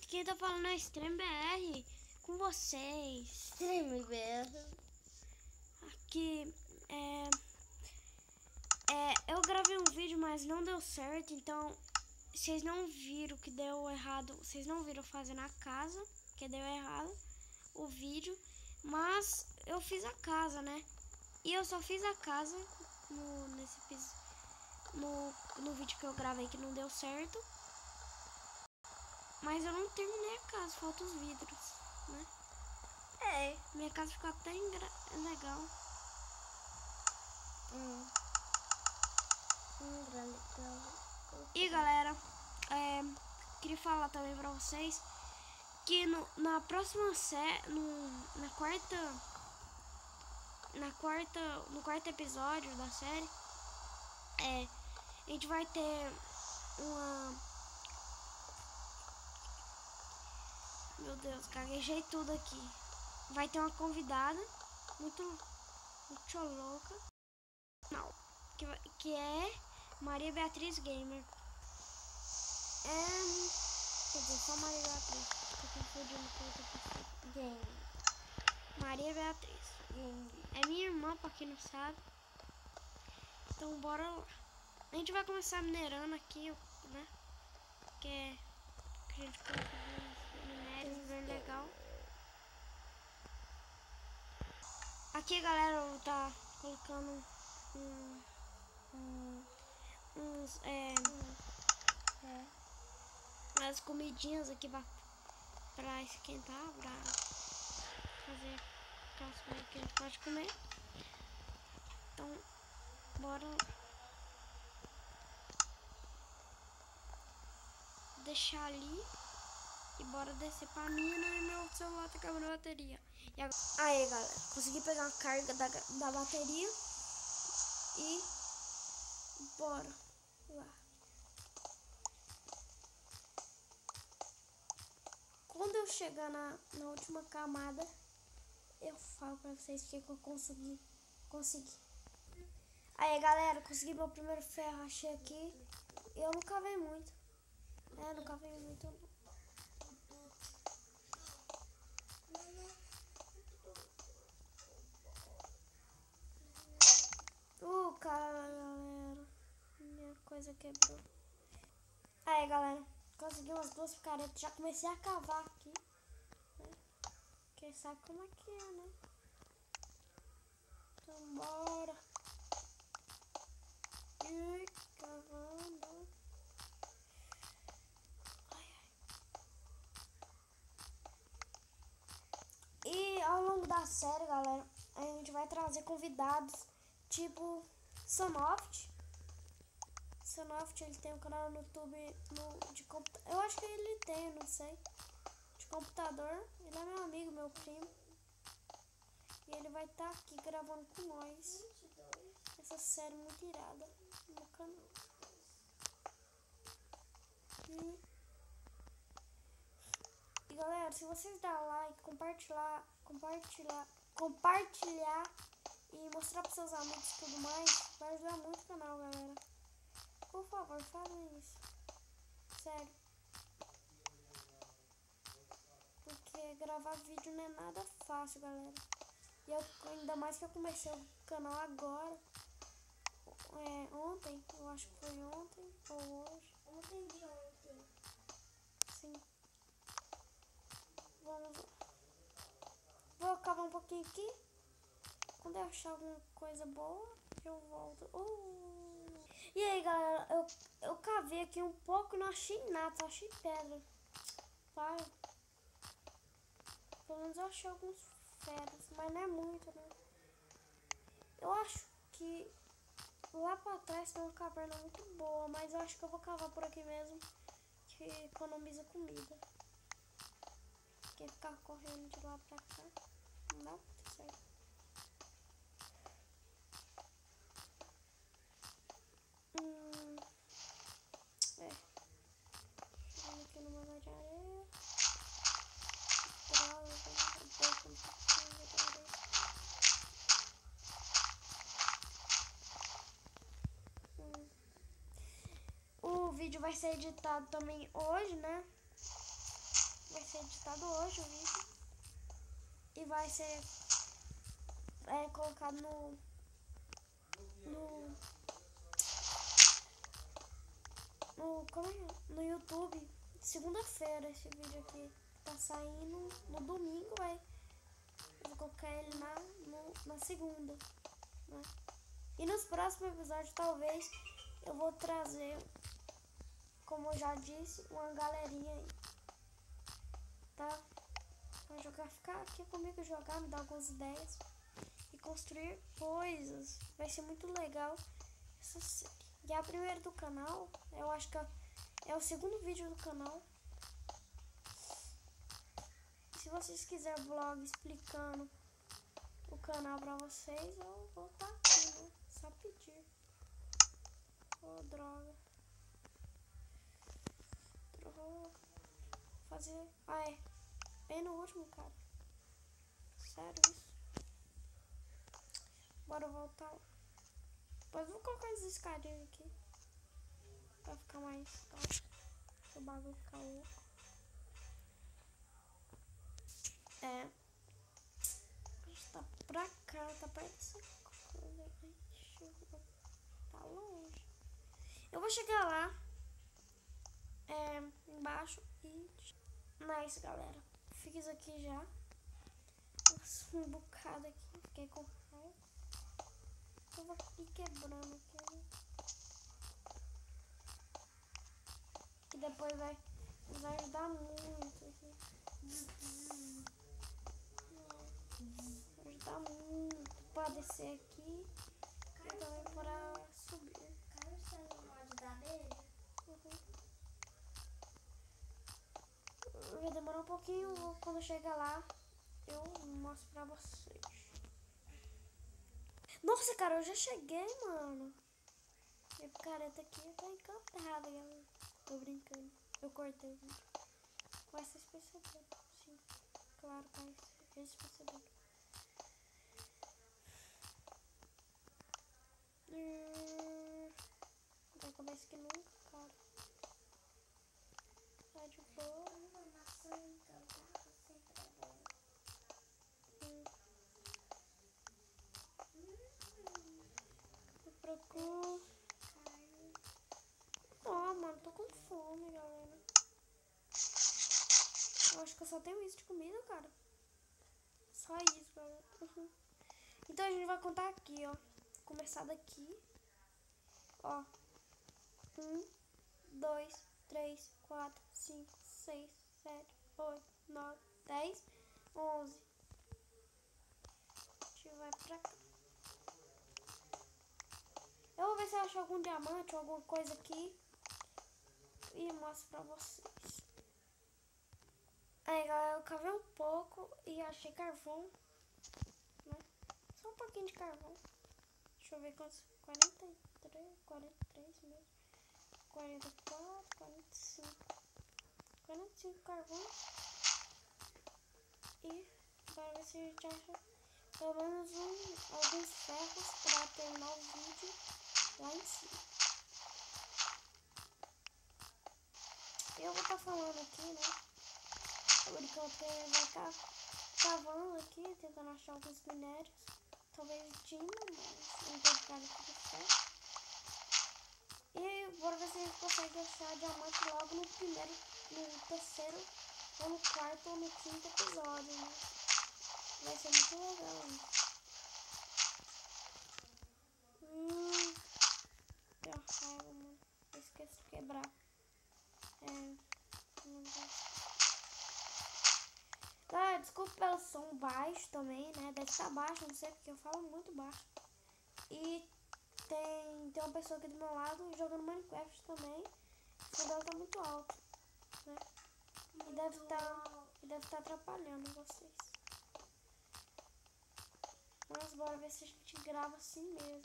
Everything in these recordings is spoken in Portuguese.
Quem tá falando é Extreme BR com vocês. Extreme BR. Aqui eu gravei um vídeo, mas não deu certo, então vocês não viram que deu errado. Vocês não viram fazendo a casa, que deu errado o vídeo, mas eu fiz a casa, né? E eu só fiz a casa no vídeo que eu gravei que não deu certo. Mas eu não terminei a casa, faltam os vidros, né? Minha casa ficou até legal. E galera, queria falar também pra vocês que no quarto episódio da série, a gente vai ter meu Deus, gaguejei tudo aqui. Vai ter uma convidada muito louca, que é Maria Beatriz Gamer. Quer dizer, só Maria Beatriz. Tô confundindo com outra pessoa. Gamer. Maria Beatriz. É minha irmã, pra quem não sabe. Então bora lá. A gente vai começar minerando aqui, né? Que a gente conseguiu minérios bem legal. Aqui, galera, eu tá colocando umas comidinhas aqui pra esquentar, pra fazer aquelas coisas que a gente pode comer. Então, bora deixar ali e bora descer pra mina e meu celular tá acabando a bateria. E agora, aí, galera, consegui pegar a carga da bateria e bora lá. Quando eu chegar na última camada, eu falo pra vocês o que eu consegui. Aí, galera, consegui meu primeiro ferro, achei aqui. Eu não cavei muito. Não cavei muito não. Cara, galera, minha coisa quebrou. Aí, galera, consegui umas 2 picaretas. Já comecei a cavar aqui, né? Porque sabe como é que é, né? Então, bora. E cavando. E ao longo da série, galera, a gente vai trazer convidados tipo Sonoft. Sonoft, ele tem um canal no YouTube de computador. Eu acho que ele tem, não sei. De computador. Ele é meu amigo, meu primo. E ele vai estar aqui gravando com nós essa série muito irada no canal. E galera, se vocês dar like, compartilhar e mostrar para seus amigos e tudo mais, vai ajudar muito o canal, galera. Por favor, façam isso. Sério. Porque gravar vídeo não é nada fácil, galera. E ainda mais que eu comecei o canal agora. Ontem, eu acho que foi ontem ou hoje. Ontem de ontem. Sim. Vou cavar um pouquinho aqui. Quando eu achar alguma coisa boa, eu volto. E aí, galera, eu cavei aqui um pouco e não achei nada, só achei pedra. Vai. Pelo menos eu achei alguns ferros, mas não é muito, né? Eu acho que lá pra trás tem uma caverna muito boa, mas eu acho que eu vou cavar por aqui mesmo, que economiza comida. Porque ficar correndo de lá pra cá não dá muito certo. Vamos aqui numa área de areia. O vídeo vai ser editado também hoje, né? hoje o vídeo. E vai ser colocado no YouTube. Segunda-feira esse vídeo aqui. Tá saindo no domingo, eu vou colocar ele na segunda, né? E nos próximos episódios talvez eu vou trazer, como eu já disse, uma galerinha aí, tá? Pra jogar, ficar aqui comigo, jogar, me dar algumas ideias e construir coisas. Vai ser muito legal essa série. E a primeira do canal, eu acho que é o segundo vídeo do canal. Se vocês quiserem vlog explicando o canal pra vocês, eu vou estar aqui, né? Só pedir. Oh, droga. Fazer... Ah, é. Bem no último, cara. Sério isso. Bora voltar. Depois eu vou colocar as escadinhas aqui. Pra ficar mais alto. O bagulho ficar louco. Tá pra cá, tá perto dessa coisa. Tá longe. Eu vou chegar lá. Embaixo e... Nice, galera. Fiz aqui já. Nossa, um bocado aqui. Fiquei com raiva. Eu vou ir quebrando aqui, né? E depois vai ajudar muito aqui. Vai ajudar muito pra descer aqui. E também para subir. Cara, você não pode dar dele? Vai demorar um pouquinho. Quando chegar lá, eu mostro pra vocês. Nossa, cara, eu já cheguei, mano. Minha picareta aqui tá encantada, galera. Tô brincando. Eu cortei o vídeo. Vai ser perceberam. Sim, claro, vai ser perceberam. Vai começar aqui nunca, cara. Tá de boa. Maçã encantada sempre é bom. Me procuro. Ó, mano, tô com fome, galera. Eu acho que eu só tenho isso de comida, cara. Só isso, galera. Então a gente vai contar aqui, ó. Começar daqui. Ó. 1, 2, 3, 4, 5, 6, 7, 8, 9, 10, 11. A gente vai pra cá. Eu vou ver se eu acho algum diamante ou alguma coisa aqui. E mostro pra vocês. Aí, galera, eu cavei um pouco e achei carvão, né? Só um pouquinho de carvão. Deixa eu ver quantos. 43 mesmo. 44, 45. 45 carvão. E bora ver se a gente acha pelo menos alguns ferros pra terminar o vídeo lá em cima. Eu vou estar falando aqui, né? Por enquanto eu vou estar cavando aqui, tentando achar alguns minérios. Talvez tinha, mas não tem cara aqui de ferro. E bora ver se a gente consegue achar diamante logo no terceiro, ou no quarto, ou no quinto episódio, né? Vai ser muito legal isso. Deu raiva, mano. Eu esqueci de quebrar. Tá, desculpa pelo som baixo também, né? Deve estar baixo, não sei porque eu falo muito baixo. E tem uma pessoa aqui do meu lado jogando Minecraft também. O som dela tá muito alto, né? E deve estar atrapalhando vocês. Mas bora ver se a gente grava assim mesmo.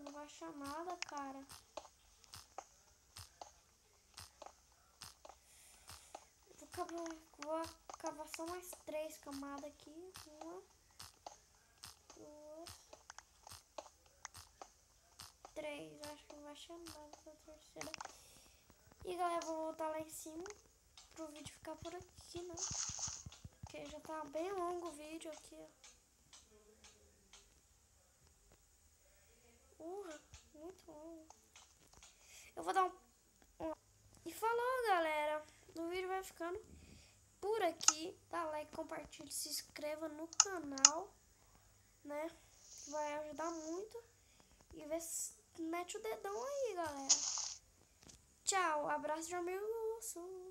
Não vai achar nada, cara. Vou cavar só mais 3 camadas aqui. 1, 2, 3. Acho que não vai achar nada essa terceira. E galera, vou voltar lá em cima pro vídeo ficar por aqui, né? Porque já tá bem longo o vídeo aqui, ó. Muito longo. Eu vou dar um... E falou, galera. O vídeo vai ficando por aqui. Dá like, compartilhe, se inscreva no canal, né? Vai ajudar muito. E mete o dedão aí, galera. Tchau. Abraço de amigo urso.